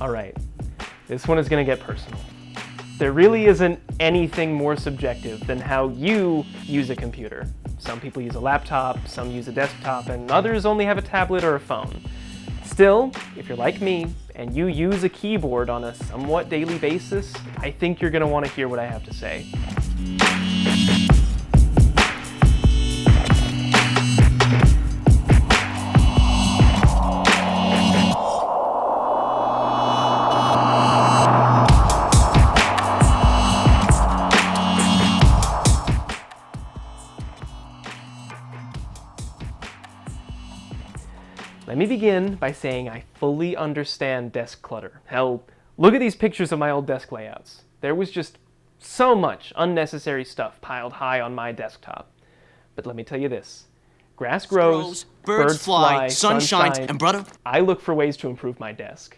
Alright, this one is gonna get personal. There really isn't anything more subjective than how you use a computer. Some people use a laptop, some use a desktop, and others only have a tablet or a phone. Still, if you're like me, and you use a keyboard on a somewhat daily basis, I think you're gonna want to hear what I have to say. Let me begin by saying I fully understand desk clutter. Hell, look at these pictures of my old desk layouts. There was just so much unnecessary stuff piled high on my desktop. But let me tell you this. Grass grows, birds fly, sun shines, and brother, I look for ways to improve my desk.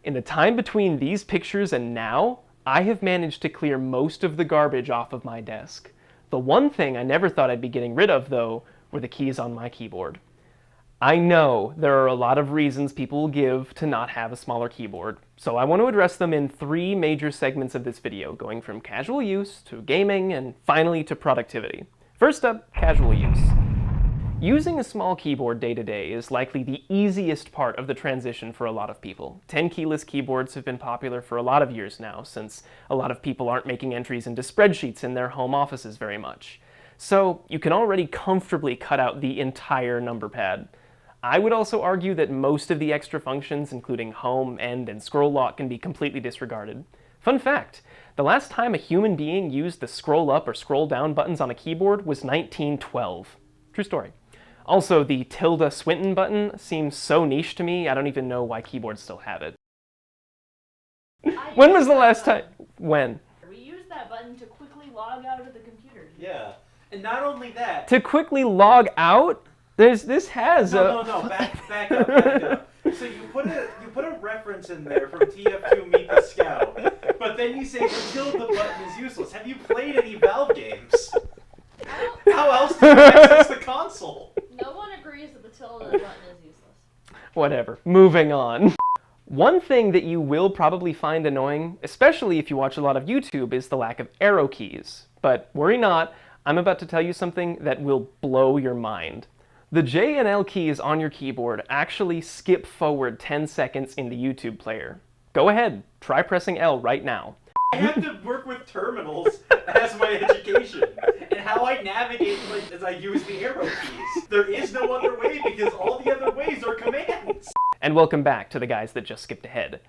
In the time between these pictures and now, I have managed to clear most of the garbage off of my desk. The one thing I never thought I'd be getting rid of, though, were the keys on my keyboard. I know there are a lot of reasons people will give to not have a smaller keyboard, so I want to address them in 3 major segments of this video, going from casual use to gaming and finally to productivity. First up, casual use. Using a small keyboard day to day is likely the easiest part of the transition for a lot of people. 10-keyless keyboards have been popular for a lot of years now, since a lot of people aren't making entries into spreadsheets in their home offices very much. So you can already comfortably cut out the entire number pad. I would also argue that most of the extra functions, including home, end, and scroll lock, can be completely disregarded. Fun fact, the last time a human being used the scroll up or scroll down buttons on a keyboard was 1912. True story. Also, the tilde Swinton button seems so niche to me, I don't even know why keyboards still have it. When was the last time? When? We used that button to quickly log out of the computer. Yeah, and not only that. To quickly log out? This has No, back up. So you put a reference in there from TF2 Meet the Scout, but then you say the tilde button is useless. Have you played any Valve games? How else do you access the console? No one agrees that the tilde button is useless. Whatever, moving on. One thing that you will probably find annoying, especially if you watch a lot of YouTube, is the lack of arrow keys. But worry not, I'm about to tell you something that will blow your mind. The J and L keys on your keyboard actually skip forward 10 seconds in the YouTube player. Go ahead, try pressing L right now. I have to work with terminals as my education, and how I navigate as I use the arrow keys. There is no other way because all the other ways are commands. And welcome back to the guys that just skipped ahead.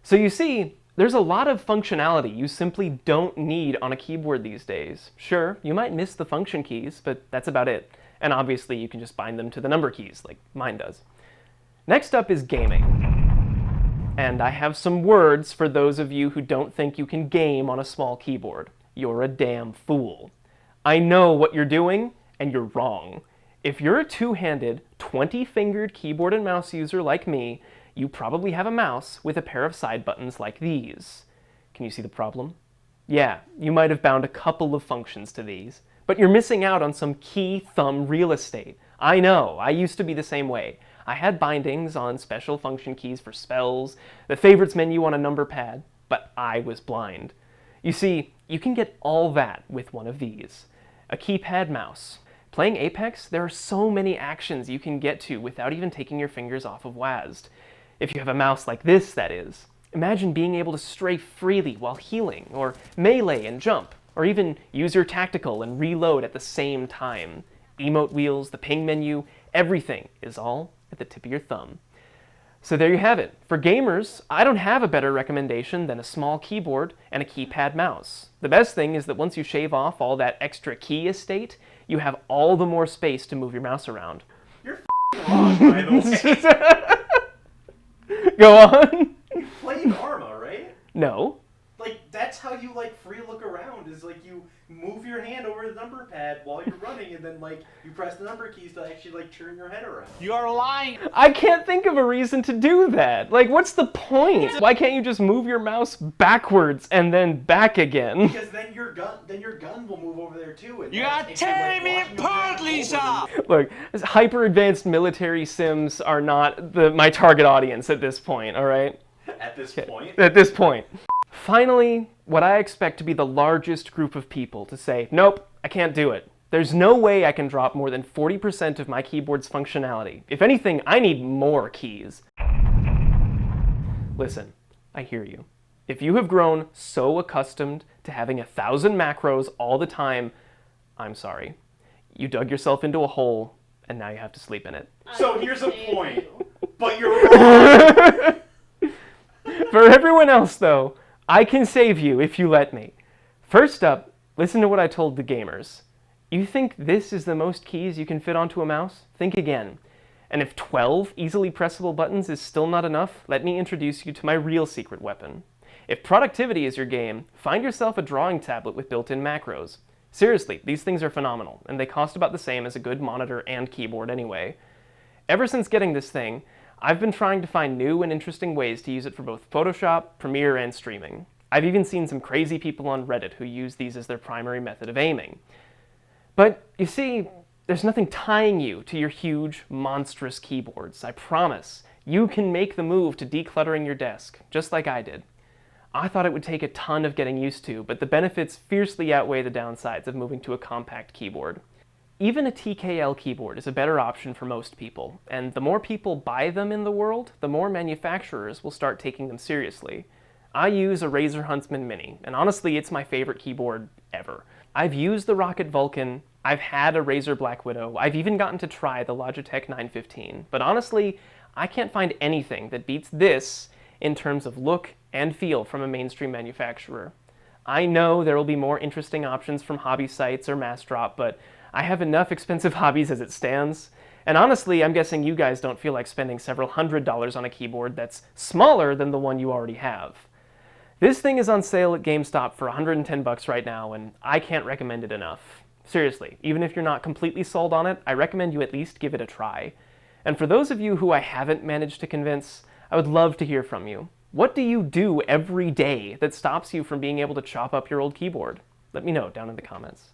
So you see, there's a lot of functionality you simply don't need on a keyboard these days. Sure, you might miss the function keys, but that's about it. And obviously you can just bind them to the number keys, like mine does. Next up is gaming. And I have some words for those of you who don't think you can game on a small keyboard. You're a damn fool. I know what you're doing, and you're wrong. If you're a two-handed, 20-fingered keyboard and mouse user like me, you probably have a mouse with a pair of side buttons like these. Can you see the problem? Yeah, you might have bound a couple of functions to these, but you're missing out on some key thumb real estate. I know, I used to be the same way. I had bindings on special function keys for spells, the favorites menu on a number pad, but I was blind. You see, you can get all that with one of these. A keypad mouse. Playing Apex, there are so many actions you can get to without even taking your fingers off of WASD. If you have a mouse like this, that is. Imagine being able to strafe freely while healing, or melee and jump, or even use your tactical and reload at the same time. Emote wheels, the ping menu, everything is all at the tip of your thumb. So there you have it. For gamers, I don't have a better recommendation than a small keyboard and a keypad mouse. The best thing is that once you shave off all that extra key estate, you have all the more space to move your mouse around. You're wrong, by the way. Go on. You played Arma, right? No. Like, that's how you, free look around, is, you move your hand over the number pad while you're running, and then, you press the number keys to actually, turn your head around. You are lying! I can't think of a reason to do that. What's the point? Why can't you just move your mouse backwards and then back again? Because then your gun will move over there, too. And You are tearing me apart, Lisa! Look, hyper-advanced military sims are not my target audience at this point, alright? At this point. At this point. Finally, what I expect to be the largest group of people to say, nope, I can't do it. There's no way I can drop more than 40% of my keyboard's functionality. If anything, I need more keys. Listen, I hear you. If you have grown so accustomed to having 1,000 macros all the time, I'm sorry. You dug yourself into a hole, and now you have to sleep in it. So here's a point. But you're wrong! For everyone else, though, I can save you if you let me. First up, listen to what I told the gamers. You think this is the most keys you can fit onto a mouse? Think again. And if 12 easily pressable buttons is still not enough, let me introduce you to my real secret weapon. If productivity is your game, find yourself a drawing tablet with built-in macros. Seriously, these things are phenomenal, and they cost about the same as a good monitor and keyboard anyway. Ever since getting this thing, I've been trying to find new and interesting ways to use it for both Photoshop, Premiere, and streaming. I've even seen some crazy people on Reddit who use these as their primary method of aiming. But, you see, there's nothing tying you to your huge, monstrous keyboards. I promise. You can make the move to decluttering your desk, just like I did. I thought it would take a ton of getting used to, but the benefits fiercely outweigh the downsides of moving to a compact keyboard. Even a TKL keyboard is a better option for most people, and the more people buy them in the world, the more manufacturers will start taking them seriously. I use a Razer Huntsman Mini, and honestly, it's my favorite keyboard ever. I've used the Rocket Vulcan, I've had a Razer Black Widow, I've even gotten to try the Logitech 915, but honestly, I can't find anything that beats this in terms of look and feel from a mainstream manufacturer. I know there will be more interesting options from hobby sites or Massdrop, but I have enough expensive hobbies as it stands. And honestly, I'm guessing you guys don't feel like spending several $100s on a keyboard that's smaller than the one you already have. This thing is on sale at GameStop for $110 right now, and I can't recommend it enough. Seriously, even if you're not completely sold on it, I recommend you at least give it a try. And for those of you who I haven't managed to convince, I would love to hear from you. What do you do every day that stops you from being able to chop up your old keyboard? Let me know down in the comments.